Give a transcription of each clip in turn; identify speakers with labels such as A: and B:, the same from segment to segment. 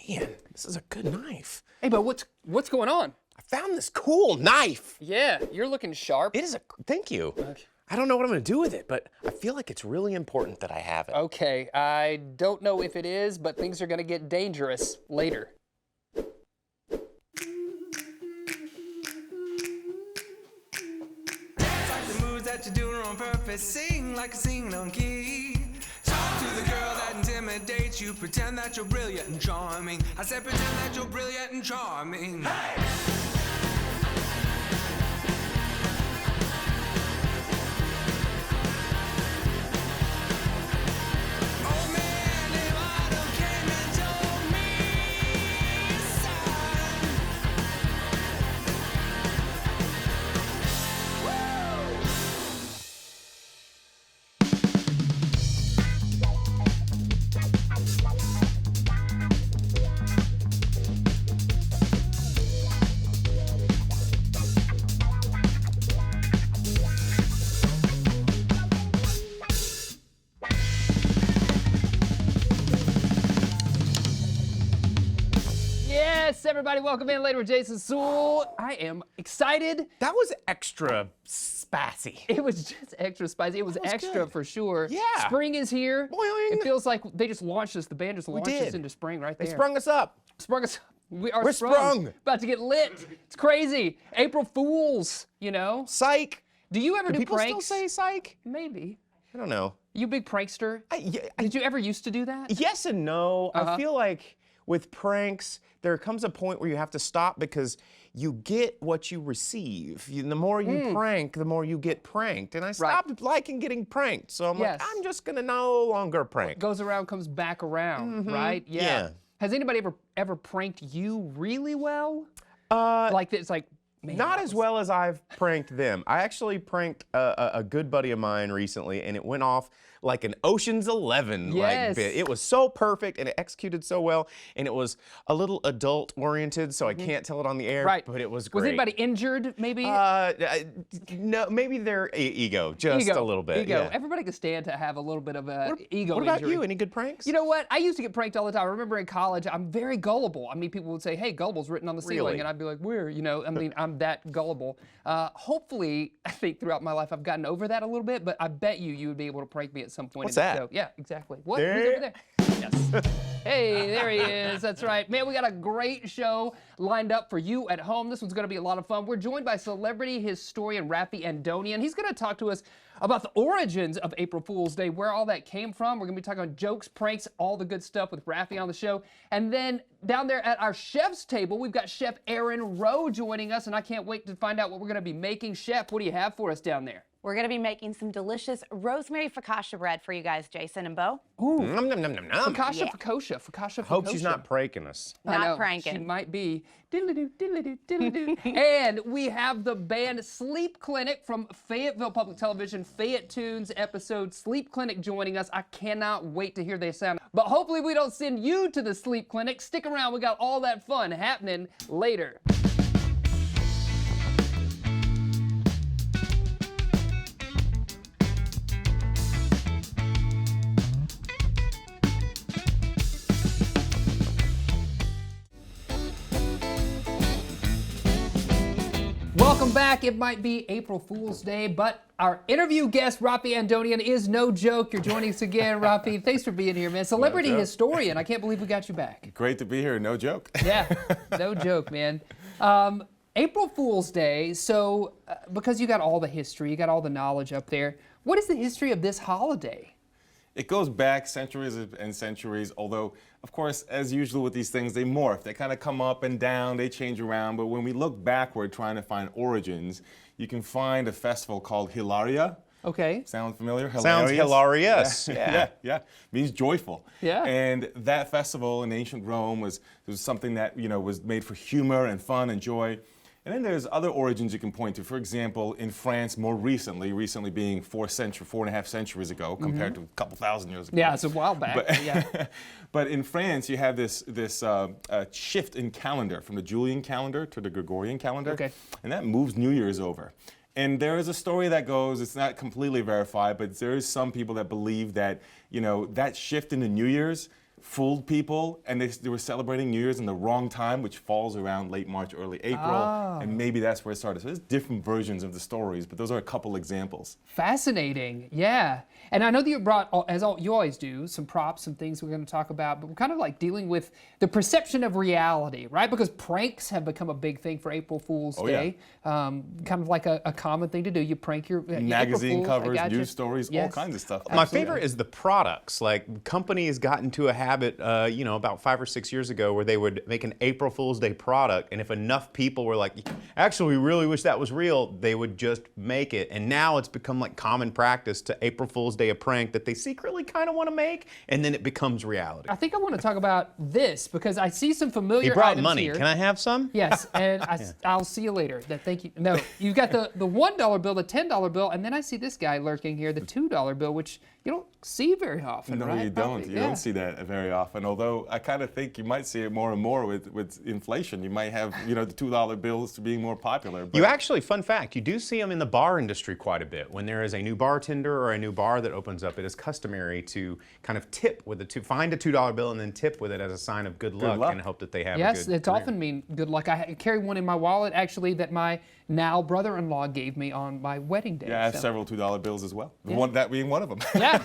A: Man, this is a good knife.
B: Hey, but what's going on?
A: I found this cool knife.
B: Yeah, you're looking sharp.
A: It is a, thank you.
B: Okay.
A: I don't know what I'm gonna do with it, but I feel like it's really important that I have it.
B: Okay, I don't know if it is, but things are gonna get dangerous later.
C: That you're doing on purpose, sing like a singing on key. Talk to the girl that intimidates you, pretend that you're brilliant and charming. I said pretend that you're brilliant and charming. Hey!
B: Yes, everybody, welcome in later with Jason Suel. I am excited.
A: That was extra spicy.
B: It was just extra spicy. It was extra
A: good.
B: for sure.
A: Yeah.
B: Spring is here.
A: Boing.
B: It feels like they just launched us. The band just launched us
A: did.
B: into spring right there.
A: They sprung us up.
B: Sprung us.
A: We're sprung.
B: About to get lit. It's crazy. April Fools, you know.
A: Psych.
B: Do you ever do
A: People
B: pranks?
A: still say psych?
B: Maybe.
A: I don't know.
B: You a big prankster?
A: Yeah,
B: Did you ever used to do that?
A: yes and no. I feel like with pranks, there comes a point where you have to stop because you get what you receive. The more you prank, the more you get pranked. And I stopped liking getting pranked. So I'm like, I'm just gonna no longer prank.
B: Goes around, comes back around, right?
A: Yeah.
B: Has anybody ever pranked you really well? Like it's like, man,
A: Not as well as I've pranked them. I actually pranked a good buddy of mine recently, and it went off like an Ocean's 11 like bit. It was so perfect, and it executed so well, and it was a little adult oriented, so I can't tell it on the air.
B: Right.
A: But it was great.
B: Was anybody injured? Maybe.
A: No, maybe their ego, just a little bit.
B: Ego.
A: Yeah.
B: Everybody can stand to have a little bit of a ego
A: What about
B: injury.
A: you? Any good pranks?
B: You know what? I used to get pranked all the time. I remember in college, I'm very gullible. I mean, people would say, hey, gullible's written on the ceiling.
A: Really?
B: And I'd be like, where? You know, I mean, I'm that gullible. Hopefully, I think throughout my life, I've gotten over that a little bit, but I bet you would be able to prank me at some point.
A: What's
B: in
A: that?
B: the show. Yeah, exactly. What?
A: There-
B: Who's over there? Yes. Hey, there he is. That's right. Man, we got a great show lined up for you at home. This one's going to be a lot of fun. We're joined by celebrity historian Rafi Andonian. He's going to talk to us about the origins of April Fool's Day, where all that came from. We're going to be talking about jokes, pranks, all the good stuff with Rafi on the show. And then down there at our chef's table, we've got Chef Aaron Rowe joining us, and I can't wait to find out what we're going to be making. Chef, what do you have for us down there?
D: We're going to be making some delicious rosemary focaccia bread for you guys, Jason and Bo.
B: Ooh,
A: Nom, nom, nom, nom, nom.
B: focaccia.
A: Hope she's not pranking us.
B: I
D: Not
B: know,
D: pranking.
B: She might be. Diddly-doo, diddly-doo, diddly-doo. And we have the band Sleep Clinic from Fayetteville Public Television, Fayette Tunes episode Sleep Clinic joining us. I cannot wait to hear their sound. But hopefully we don't send you to the Sleep Clinic. Stick around. We got all that fun happening later. Welcome back. It might be April Fool's Day, but our interview guest, Rafi Andonian, is no joke. You're joining us again, Rafi. Thanks for being here, man. Celebrity historian. I can't believe we got you back.
E: Great to be here, no joke.
B: Yeah, no joke, man. April Fool's Day, so because you got all the history, you got all the knowledge up there, what is the history of this holiday?
E: It goes back centuries and centuries, although, of course, as usual with these things, they morph. They kind of come up and down, they change around, but when we look backward trying to find origins, you can find a festival called Hilaria.
B: Okay.
E: Sound familiar?
A: Sounds hilarious.
E: Yeah. Means joyful.
B: Yeah.
E: And that festival in ancient Rome was something that, was made for humor and fun and joy. And then there's other origins you can point to. For example, in France, more recently being 4.5 centuries ago, compared to a couple thousand years ago.
B: Yeah, it's a while back.
E: But, but in France, you have this shift in calendar from the Julian calendar to the Gregorian calendar.
B: Okay.
E: And that moves New Year's over. And there is a story that goes, it's not completely verified, but there is some people that believe that, that shift in the New Year's fooled people, and they were celebrating New Year's in the wrong time, which falls around late March, early April, and maybe that's where it started. So there's different versions of the stories, but those are a couple examples.
B: Fascinating, yeah. And I know that you brought, you always do, some props, some things we're going to talk about, but we're kind of like dealing with the perception of reality, right? Because pranks have become a big thing for April Fool's Day. Yeah. Kind of like a common thing to do. You prank your
E: magazine
B: April
E: covers, news stories, all kinds of stuff.
A: My favorite is the products. Like, companies got into a habit, about 5 or 6 years ago, where they would make an April Fool's Day product, and if enough people were like, actually, we really wish that was real, they would just make it. And now it's become like common practice to April Fool's Day a prank that they secretly kind of want to make, and then it becomes reality.
B: I think I want to talk about this because I see some familiar
A: You brought
B: items
A: money.
B: here.
A: Can I have some?
B: Yes, and I'll see you later. Thank you. No, you've got the $1 bill, the $10 bill, and then I see this guy lurking here, the $2 bill, which you don't see very often,
E: no,
B: right?
E: you don't. You don't see that very often. Although I kind of think you might see it more and more with inflation. You might have, the $2 bills being more popular. But
A: You actually, fun fact, you do see them in the bar industry quite a bit. When there is a new bartender or a new bar that opens up, it is customary to kind of tip with find a $2 bill and then tip with it as a sign of good luck and hope that they have a good
B: Yes, it's
A: career.
B: often mean good luck. I carry one in my wallet, actually, that my now brother-in-law gave me on my wedding day.
E: Yeah, I have
B: so.
E: several $2 bills as well. That being one of them.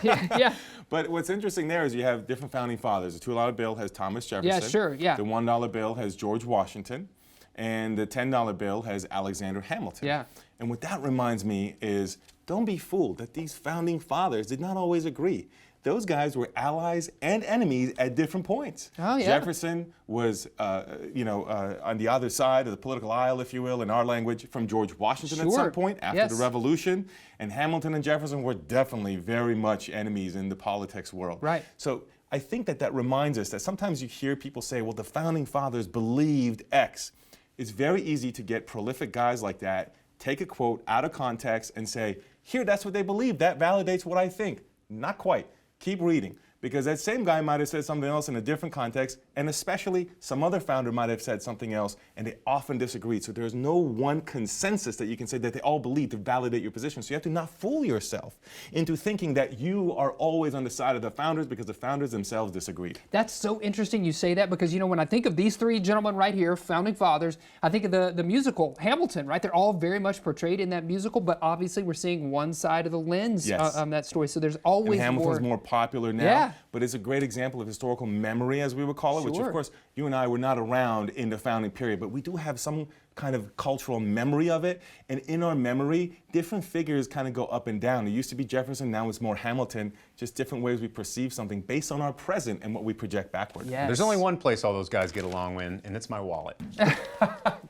B: Yeah.
E: But what's interesting there is you have different founding fathers. The $2 bill has Thomas Jefferson.
B: Yeah, sure, yeah.
E: The $1 bill has George Washington. And the $10 bill has Alexander Hamilton.
B: Yeah.
E: And what that reminds me is, don't be fooled that these founding fathers did not always agree. Those guys were allies and enemies at different points.
B: Oh, yeah.
E: Jefferson was, on the other side of the political aisle, if you will, in our language, from George Washington at some point after the Revolution. And Hamilton and Jefferson were definitely very much enemies in the politics world.
B: Right.
E: So I think that reminds us that sometimes you hear people say, well, the founding fathers believed X. It's very easy to get prolific guys like that, take a quote out of context and say, here, that's what they believe. That validates what I think. Not quite. Keep reading, because that same guy might have said something else in a different context, and especially some other founder might have said something else, and they often disagreed. So there's no one consensus that you can say that they all believe to validate your position. So you have to not fool yourself into thinking that you are always on the side of the founders because the founders themselves disagreed.
B: That's so interesting you say that, because when I think of these three gentlemen right here, founding fathers, I think of the musical Hamilton, right? They're all very much portrayed in that musical, but obviously we're seeing one side of the lens on that story. So there's always
E: and Hamilton's more popular now.
B: Yeah.
E: But it's a great example of historical memory, as we would call it, which of course you and I were not around in the founding period, but we do have some kind of cultural memory of it. And in our memory, different figures kind of go up and down. It used to be Jefferson, now it's more Hamilton, just different ways we perceive something based on our present and what we project backward.
B: Yes.
A: There's only one place all those guys get along in, and it's my wallet.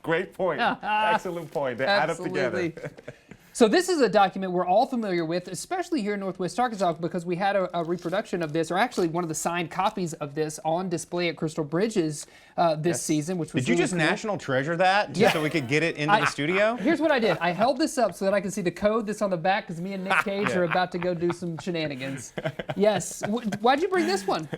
E: Great point. Excellent point. They add up together.
B: So this is a document we're all familiar with, especially here in Northwest Arkansas, because we had a reproduction of this, or actually one of the signed copies of this, on display at Crystal Bridges this season, which was
A: Did you
B: really
A: just
B: cool.
A: national treasure that just so we could get it into the studio?
B: Here's what I did. I held this up so that I could see the code that's on the back, because me and Nick Cage are about to go do some shenanigans. Yes. Why'd you bring this one?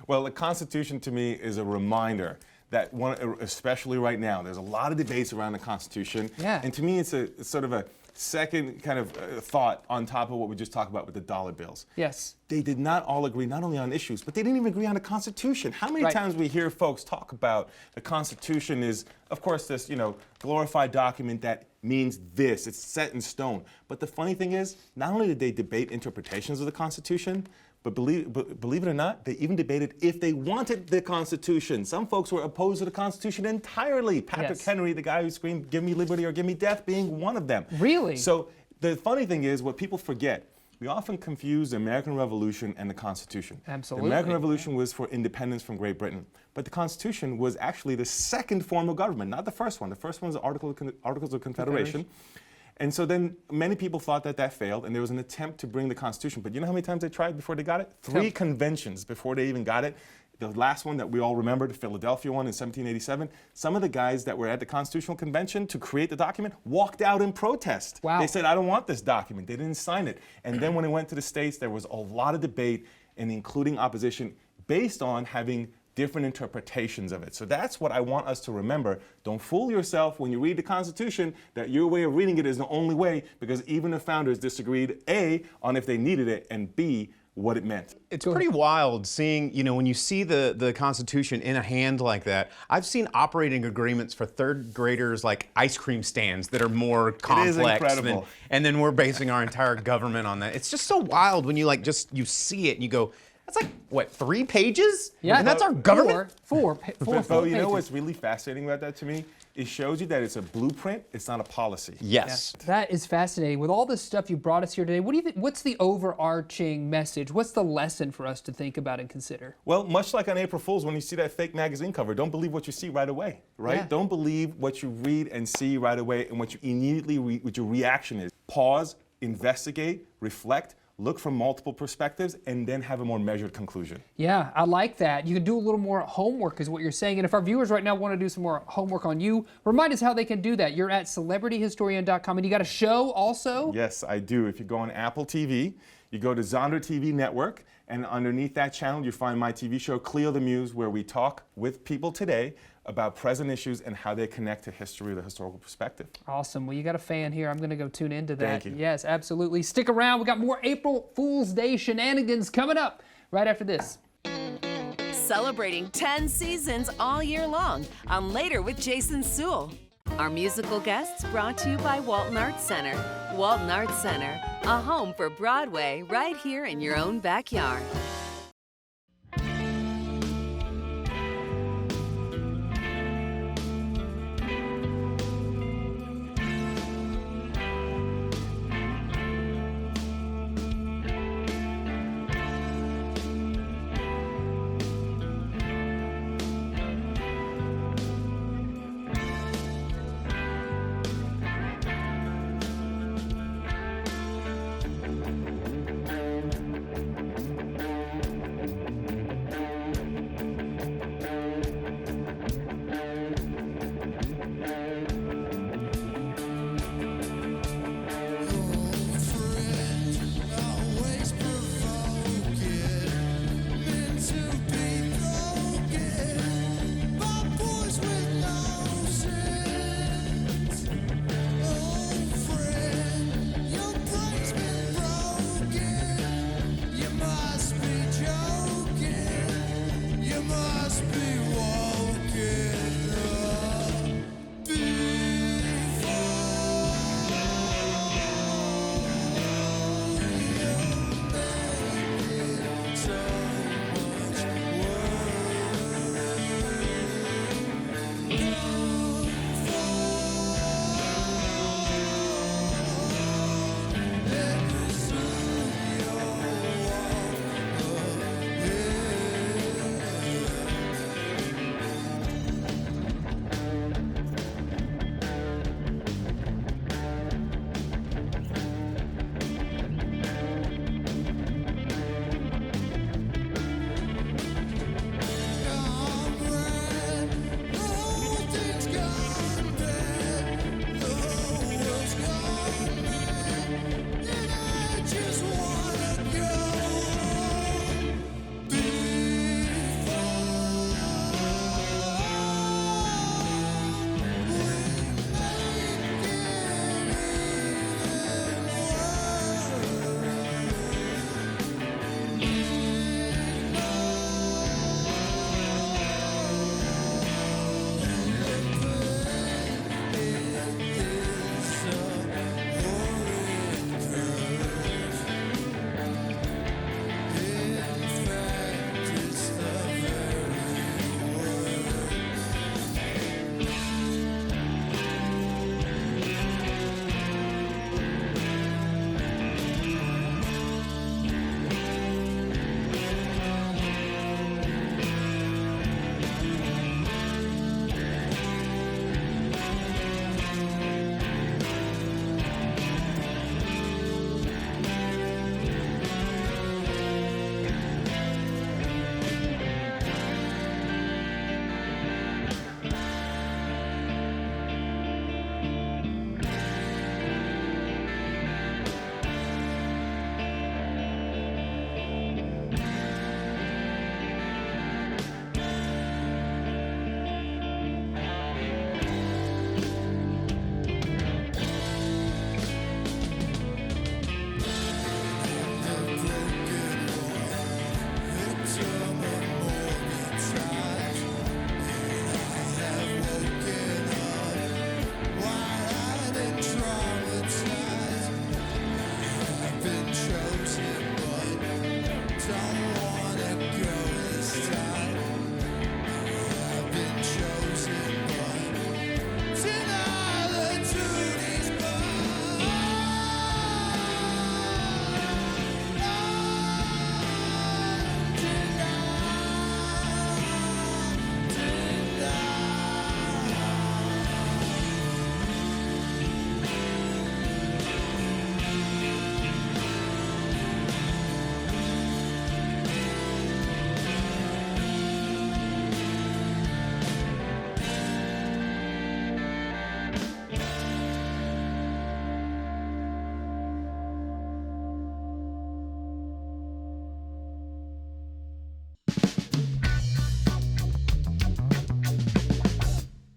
E: Well, the Constitution to me is a reminder that especially right now, there's a lot of debates around the Constitution.
B: Yeah.
E: And to me, it's sort of a second kind of thought on top of what we just talked about with the dollar bills.
B: Yes.
E: They did not all agree, not only on issues, but they didn't even agree on the Constitution. How many times we hear folks talk about the Constitution is, of course, this glorified document that means this, it's set in stone. But the funny thing is, not only did they debate interpretations of the Constitution, but believe it or not, they even debated if they wanted the Constitution. Some folks were opposed to the Constitution entirely. Patrick Henry, the guy who screamed, "Give me liberty or give me death," being one of them.
B: Really?
E: So the funny thing is, what people forget, we often confuse the American Revolution and the Constitution.
B: Absolutely.
E: The American Revolution was for independence from Great Britain, but the Constitution was actually the second form of government, not the first one. The first one was the Articles of Confederation. And so then many people thought that failed, and there was an attempt to bring the Constitution. But you know how many times they tried before they got it? 3 conventions before they even got it. The last one that we all remember, the Philadelphia one in 1787, some of the guys that were at the Constitutional Convention to create the document walked out in protest.
B: Wow.
E: They said, I don't want this document. They didn't sign it. And then when it went to the states, there was a lot of debate, and including opposition, based on having different interpretations of it. So that's what I want us to remember. Don't fool yourself when you read the Constitution that your way of reading it is the only way, because even the founders disagreed, A, on if they needed it, and B, what it meant.
A: It's pretty wild seeing, when you see the Constitution in a hand like that. I've seen operating agreements for third graders like ice cream stands that are more complex.
E: incredible.
A: And then we're basing our entire government on that. It's just so wild when you you see it and you go, that's like, what, 3 pages?
B: Yeah.
A: And that's our government?
B: Four
E: But Bo, you know
B: pages.
E: what's really fascinating about that to me? It shows you that it's a blueprint, it's not a policy.
A: Yes.
B: That is fascinating. With all this stuff you brought us here today, what do you think? What's the overarching message? What's the lesson for us to think about and consider?
E: Well, much like on April Fool's, when you see that fake magazine cover, don't believe what you see right away, right?
B: Yeah.
E: Don't believe what you read and see right away and what you immediately what your reaction is. Pause, investigate, reflect, look from multiple perspectives, and then have a more measured conclusion.
B: Yeah, I like that. You can do a little more homework is what you're saying. And if our viewers right now want to do some more homework on you, remind us how they can do that. You're at celebrityhistorian.com, and you got a show also?
E: Yes, I do. If you go on Apple TV, you go to Zonder TV Network, and underneath that channel, you find my TV show, Cleo the Muse, where we talk with people today about present issues and how they connect to history or the historical perspective.
B: Awesome. Well, you got a fan here. I'm going to go tune into that.
E: Thank you.
B: Yes, absolutely. Stick around. We got more April Fool's Day shenanigans coming up right after this.
F: Celebrating 10 seasons all year long on Later with Jason Suel. Our musical guests brought to you by Walton Arts Center. Walton Arts Center, a home for Broadway right here in your own backyard.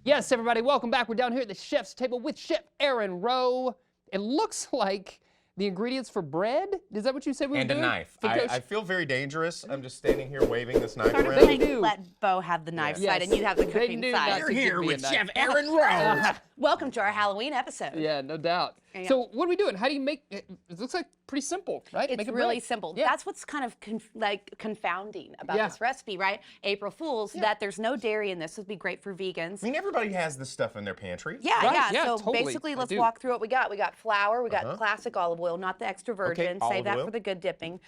B: Yes, everybody, welcome back. We're down here at the chef's table with Chef Aaron Rowe. It looks like the ingredients for bread. Is that what you said we were
A: And a
B: doing?
A: knife.
B: Because-
A: I feel very dangerous. I'm just standing here waving this knife
D: Sort of
A: around.
D: like
B: do.
D: let Bo have the knife
B: Yes.
D: side and you have the
B: They
D: cooking
B: do
D: side.
B: not
A: You're
B: to
A: here
B: give me a
A: with
B: knife.
A: Chef Aaron Rowe.
D: Welcome to our Halloween episode.
B: Yeah, no doubt.
D: Yeah.
B: So what are we doing? How do you make it? It looks like pretty simple, right?
D: It's
B: Making
D: really
B: bread.
D: simple.
B: Yeah.
D: That's what's kind of confounding about
B: Yeah.
D: this recipe, right? April Fools, that there's no dairy in this. This would be great for vegans.
A: I mean, everybody has this stuff in their pantry.
D: Yeah,
B: Right,
D: yeah.
B: yeah,
D: So
B: totally.
D: basically,
B: I
D: let's
B: do.
D: walk through what we got. We got flour, we got classic olive oil, not the extra virgin.
A: olive
D: Save that
A: oil.
D: for the good dipping.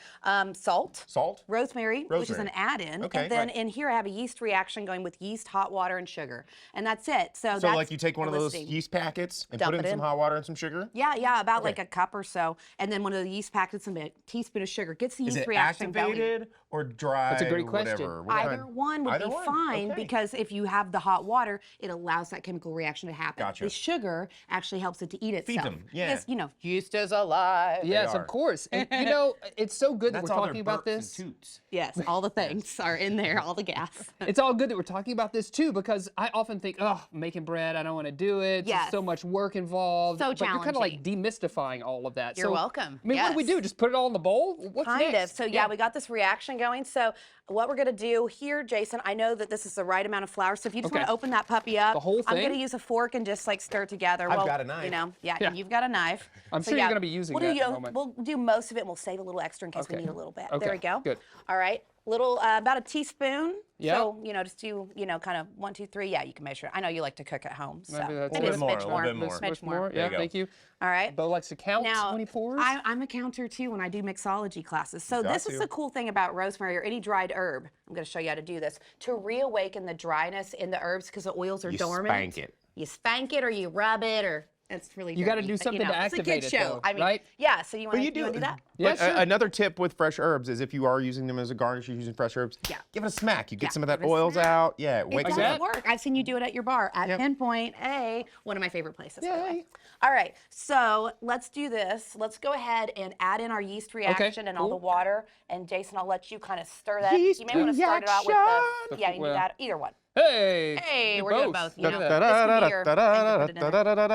D: Salt.
A: Salt.
D: Rosemary, which is an add-in.
A: Okay,
D: and then
A: right.
D: in here I have a yeast reaction going with yeast, hot water, and sugar. And that's it. So
A: So
D: that's
A: like you take one of those
D: listing.
A: yeast packets and
D: Dump
A: put in
D: it
A: some
D: in.
A: hot water and some sugar?
D: Yeah, about like a cup or so. And then one of the yeast packets and a teaspoon of sugar. Gets the
A: Is
D: yeast
A: it
D: reaction going.
A: activated or dry?
B: That's a great question.
A: Whatever? What
D: Either
A: kind?
D: one would
A: Either
D: be
A: one,
D: fine
A: okay.
D: because if you have the hot water, it allows that chemical reaction to happen.
A: Gotcha.
D: The sugar actually helps it to eat itself.
A: them, yeah.
D: Because, you know, yeast is alive.
B: Yes,
A: are.
B: of course. And you know, it's so good that
A: That's
B: we're
A: all
B: talking
A: their
B: about
A: burps and
B: this.
A: toots.
D: Yes, all the things are in there, all the gas.
B: It's all good that we're talking about this too, because I often think, oh, making bread, I don't want to do it.
D: Yes.
B: There's so much work involved.
D: So
B: but you're kind of like demystifying all of that.
D: You're
B: So,
D: welcome.
B: I mean, what do we
D: Yes.
B: do? Just put it all in the bowl? What's
D: Kind
B: next?
D: of. So yeah, we got this reaction going. So what we're gonna do here, Jason, I know that this is the right amount of flour. So if you just
B: Okay.
D: want to open that puppy up,
B: The whole
D: I'm
B: thing?
D: gonna use a fork and just like stir it together.
A: I've got a knife.
D: You know, yeah,
B: Yeah.
D: and you've got a knife.
B: I'm
D: So,
B: sure you're
D: yeah,
B: gonna be using
D: we'll
B: that
D: do,
B: in a moment.
D: We'll do most of it and we'll save a little extra in case we
B: Okay.
D: need a little bit.
B: Okay,
D: There we go.
B: good.
D: All right. Little, about a teaspoon.
B: Yeah.
D: So, you know, just do, you know, kind of 1, 2, 3. Yeah, you can measure it. I know you like to cook at home. So
B: Maybe that's
D: maybe
B: it.
D: a
A: A little
D: smidge
A: bit
D: more.
A: more, a little bit more.
D: Smidge more.
B: Yeah,
A: There you go.
B: thank you.
D: All right.
B: Bo likes to count
D: Now,
B: when he pours.
D: I'm a counter too when I do mixology classes. So
A: got
D: this is
A: to.
D: the cool thing about rosemary or any dried herb. I'm going to show you how to do this. To reawaken the dryness in the herbs because the oils are
A: You
D: dormant.
A: spank it.
D: You spank it or you rub it or it's really
B: You gotta
D: dirty,
B: do
D: but,
B: something to
D: it's a
B: activate
D: kid
B: it,
D: show.
B: though,
D: I mean,
B: right?
D: yeah, so you want
A: But
D: to do that?
B: Yeah,
A: But
B: sure.
A: another tip with fresh herbs is if you are using them as a garnish, you're using fresh herbs,
D: Yeah.
A: give it a smack. You get
D: Yeah,
A: some of that
D: give it a
A: oils
D: smack.
A: out. Yeah,
D: It
A: wake
D: does
A: it
B: that?
A: up.
D: work. I've seen you do it at your bar at
A: Yep.
D: Pinpoint A, one of my favorite places. by the way.
B: Yay.
D: All right, so let's do this. Let's go ahead and add in our yeast reaction and all the
B: cool.
D: water. And Jason, I'll let you kind of stir that.
A: Yeast
D: You may want to start it out with
A: reaction.
D: the, yeah, you can do
B: Well,
D: that, either one.
B: Hey,
D: Hey,
B: do
D: we're doing both. You
B: Look
D: know,
B: at that.
D: this can be your thing to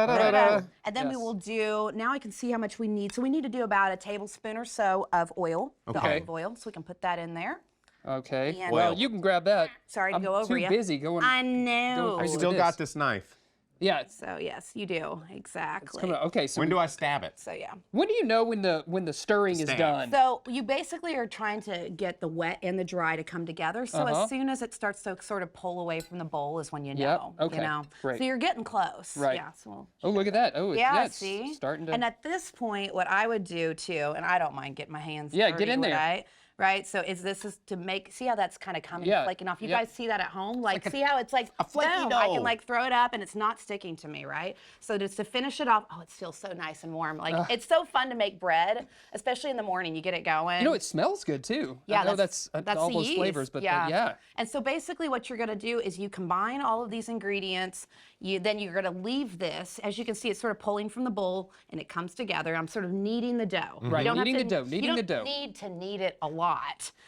D: put it in there. And then we
B: Yes.
D: will do, now I can see how much we need. So we need to do about a tablespoon or so of oil, the
B: Okay.
D: olive oil. So we can put that in there.
B: Okay.
D: And-
B: Well, you can grab that.
D: Sorry to
B: I'm
D: go over
B: too
D: you.
B: busy going.
D: I know.
B: crazy with
A: Still
B: this.
A: got this knife.
B: Yeah.
D: So yes, you do,
B: It's
D: exactly.
B: coming out. Okay. So
A: When do I stab it?
D: So yeah.
B: when do you know when the stirring is
A: Stab.
B: done?
D: So you basically are trying to get the wet and the dry to come together. So
B: Uh-huh.
D: as soon as it starts to sort of pull away from the bowl is when you
B: Yep,
D: know.
B: okay,
D: You know.
B: great.
D: So you're getting close.
B: Right.
D: Yeah. So we'll
B: Oh, look at that. Oh,
D: yeah,
B: it's
D: see?
B: starting to.
D: And at this point, what I would do too, and I don't mind getting my hands
B: Yeah,
D: dirty,
B: get in
D: would
B: there.
D: I? Right, so this is to make, see how that's kind of coming,
B: Yeah,
D: flaking off? You
B: yep.
D: guys see that at home? Like, see how it's like,
A: a flaky
D: boom, I
A: dough.
D: can like throw it up and it's not sticking to me, right? So just to finish it off, oh, it feels so nice and warm. Like, it's so fun to make bread, especially in the morning, you get it going.
B: you know, it smells good too.
D: Yeah,
B: I know that's all
D: the
B: those
D: yeast.
B: flavors, but
D: yeah. And so basically what you're gonna do is you combine all of these ingredients, then you're gonna leave this, as you can see, it's sort of pulling from the bowl and it comes together. I'm sort of kneading the dough.
B: Right,
D: You don't have
B: kneading
D: to-
B: the dough, kneading
D: you
B: the
D: don't
B: dough.
D: need to knead it a lot,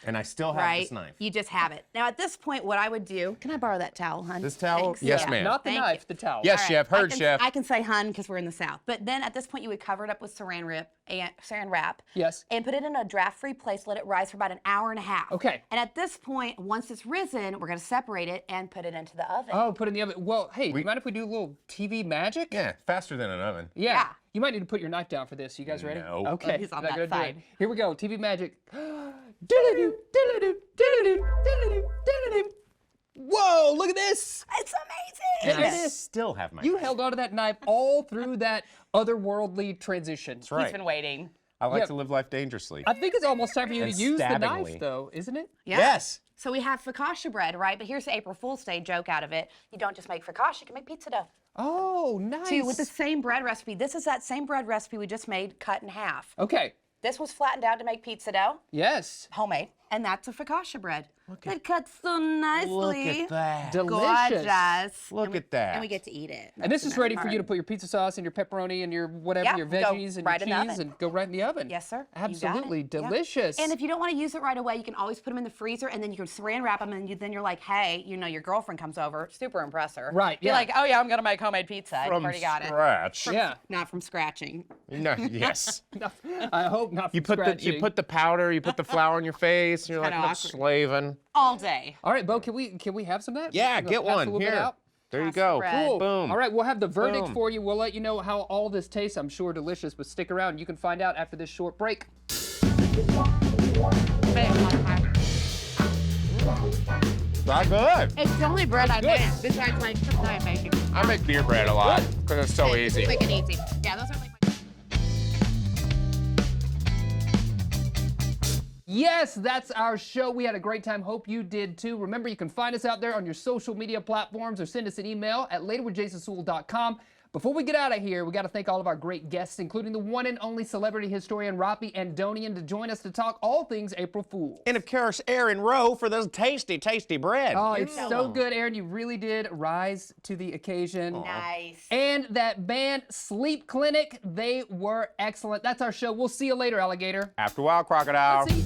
A: And I still have
D: right?
A: this knife.
D: You just have it. Now at this point, what I would do, can I borrow that towel, hun?
A: This towel?
D: Thanks.
A: Yes,
D: Yeah.
A: ma'am.
B: Not the
D: Thank
B: knife,
D: you.
B: the towel.
A: Yes,
D: All right,
A: chef. Heard, chef.
D: I can say hun because we're in the South. But then at this point, you would cover it up with saran wrap.
B: Yes.
D: And put it in a draft-free place, let it rise for about an hour and a half.
B: Okay.
D: And at this point, once it's risen, we're gonna separate it and put it into the oven.
B: Oh, put it in the oven. Well, hey, do you mind if we do a little TV magic?
A: Yeah, faster than an oven.
B: Yeah.
D: Yeah.
B: You might need to put your knife down for this. You guys ready?
A: No.
B: Okay.
D: He's on
B: not
D: that
B: gonna do
D: side.
B: it. Here we go. TV magic. Diddle-doo, diddle-doo, diddle-doo, diddle-doo, diddle-doo. Whoa, look at this.
D: It's amazing!
B: There it
A: I
B: is.
A: still have my
B: You
A: knife.
B: held onto that knife all through that otherworldly transition.
A: That's right.
D: He's been waiting.
A: I like
B: Yeah.
A: to live life dangerously.
B: I think it's almost time for you to
A: And
B: use the
A: stabbingly.
B: knife, though, isn't it?
D: Yeah.
A: Yes.
D: So we have focaccia bread, right? But here's the April Fool's Day joke out of it. You don't just make focaccia, you can make pizza dough.
B: Oh, nice.
D: Too, with the same bread recipe. This is that same bread recipe we just made cut in half.
B: Okay.
D: This was flattened out to make pizza dough,
B: Yes.
D: homemade. And that's a focaccia bread. That cuts so nicely.
A: Look at that.
B: Delicious.
D: Gorgeous.
A: Look at that.
D: And we get to eat it.
B: And this is ready for you to put your pizza sauce and your pepperoni and your whatever,
D: Yeah,
B: your
D: go
B: veggies and
D: right in the
B: your cheese,
D: oven.
B: and go right in the oven.
D: Yes, sir. You got it.
B: Absolutely
D: Yep.
B: delicious.
D: And if you don't want to use it right away, you can always put them in the freezer, and then you can saran wrap them, and then you're like, hey, you know, your girlfriend comes over, super impress her.
B: Right,
D: You're
B: yeah.
D: like, oh yeah, I'm gonna make homemade pizza. You've
A: From
D: already got it.
A: scratch.
B: yeah.
D: Not from scratching.
A: No, yes.
B: I hope not.
A: You put the powder, you put the flour on your face, and you're like,
D: kinda
A: I'm
D: awkward.
A: slaving.
D: All day.
B: All right, Bo, can we have some of that?
A: Yeah,
B: Pass
A: get
B: a
A: one.
B: little bit
A: Here.
B: out?
A: There you
D: Pass the
A: go.
D: bread.
B: Cool.
A: Boom.
B: All right, we'll have the verdict
A: Boom.
B: for you. We'll let you know how all this tastes. I'm sure delicious, but stick around. You can find out after this short break.
A: Not good.
D: It's the only bread I make. Besides like something I make.
A: I make beer bread a lot because it's so easy.
D: Quick and easy. Yeah, those are like my
B: Yes, that's our show. We had a great time. Hope you did too. Remember, you can find us out there on your social media platforms or send us an email at laterwithjasonsuel.com. Before we get out of here, we got to thank all of our great guests, including the one and only celebrity historian Rafi Andonian, to join us to talk all things April Fool's.
A: And of course, Aaron Rowe for those tasty, tasty bread.
B: Oh, it's so good, Aaron. You really did rise to the occasion.
D: nice.
B: And that band, Sleep Clinic, they were excellent. That's our show. We'll see you later, alligator.
A: After a while, crocodile.
B: See?